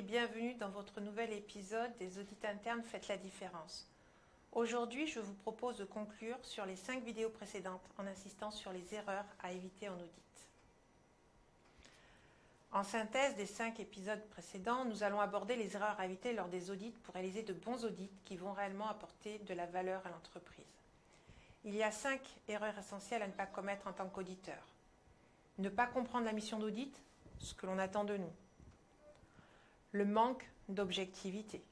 bienvenue dans votre nouvel épisode des audits internes Faites la différence. Aujourd'hui, je vous propose de conclure sur les 5 vidéos précédentes en insistant sur les erreurs à éviter en audit. En synthèse des 5 épisodes précédents, nous allons aborder les erreurs à éviter lors des audits pour réaliser de bons audits qui vont réellement apporter de la valeur à l'entreprise. Il y a 5 erreurs essentielles à ne pas commettre en tant qu'auditeur. Ne pas comprendre la mission d'audit, ce que l'on attend de nous. Le manque d'objectivité.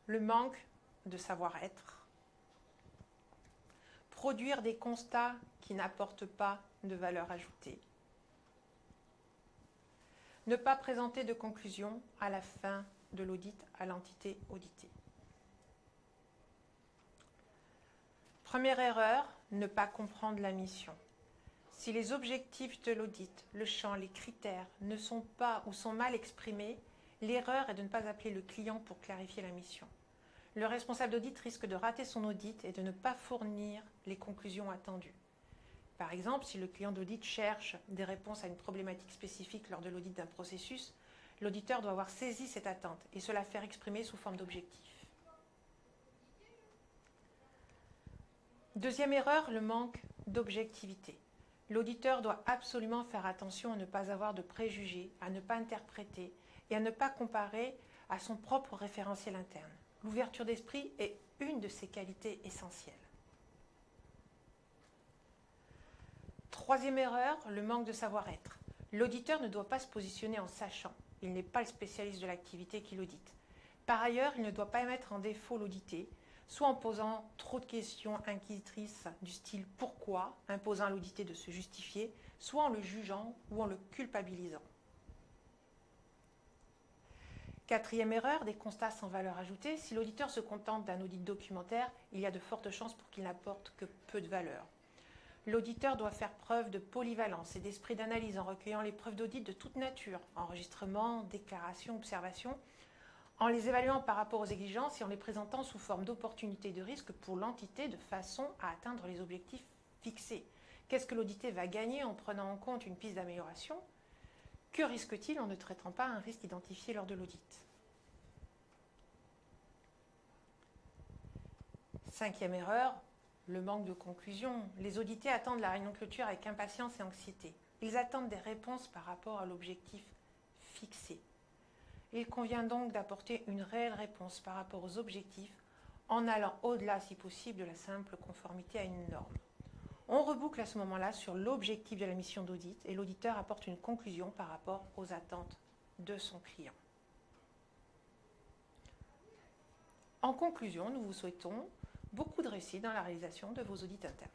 Le manque de savoir-être. Produire des constats qui n'apportent pas de valeur ajoutée. Ne pas présenter de conclusion à la fin de l'audit à l'entité auditée. Première erreur, ne pas comprendre la mission. Si les objectifs de l'audit, le champ, les critères ne sont pas ou sont mal exprimés, l'erreur est de ne pas appeler le client pour clarifier la mission. Le responsable d'audit risque de rater son audit et de ne pas fournir les conclusions attendues. Par exemple, si le client d'audit cherche des réponses à une problématique spécifique lors de l'audit d'un processus, l'auditeur doit avoir saisi cette attente et se la faire exprimer sous forme d'objectif. Deuxième erreur, le manque d'objectivité. L'auditeur doit absolument faire attention à ne pas avoir de préjugés, à ne pas interpréter et à ne pas comparer à son propre référentiel interne. L'ouverture d'esprit est une de ses qualités essentielles. Troisième erreur, le manque de savoir-être. L'auditeur ne doit pas se positionner en sachant. Il n'est pas le spécialiste de l'activité qu'il audite. Par ailleurs, il ne doit pas mettre en défaut l'audité, soit en posant trop de questions inquisitrices du style « pourquoi ?», imposant à l'audité de se justifier, soit en le jugeant ou en le culpabilisant. Quatrième erreur, des constats sans valeur ajoutée. Si l'auditeur se contente d'un audit documentaire, il y a de fortes chances pour qu'il n'apporte que peu de valeur. L'auditeur doit faire preuve de polyvalence et d'esprit d'analyse en recueillant les preuves d'audit de toute nature, enregistrements, déclarations, observations, en les évaluant par rapport aux exigences et en les présentant sous forme d'opportunités de risque pour l'entité de façon à atteindre les objectifs fixés. Qu'est-ce que l'audité va gagner en prenant en compte une piste d'amélioration ? Que risque-t-il en ne traitant pas un risque identifié lors de l'audit ? Cinquième erreur, le manque de conclusion. Les audités attendent la réunion de clôture avec impatience et anxiété. Ils attendent des réponses par rapport à l'objectif fixé. Il convient donc d'apporter une réelle réponse par rapport aux objectifs en allant au-delà, si possible, de la simple conformité à une norme. On reboucle à ce moment-là sur l'objectif de la mission d'audit et l'auditeur apporte une conclusion par rapport aux attentes de son client. En conclusion, nous vous souhaitons beaucoup de réussite dans la réalisation de vos audits internes.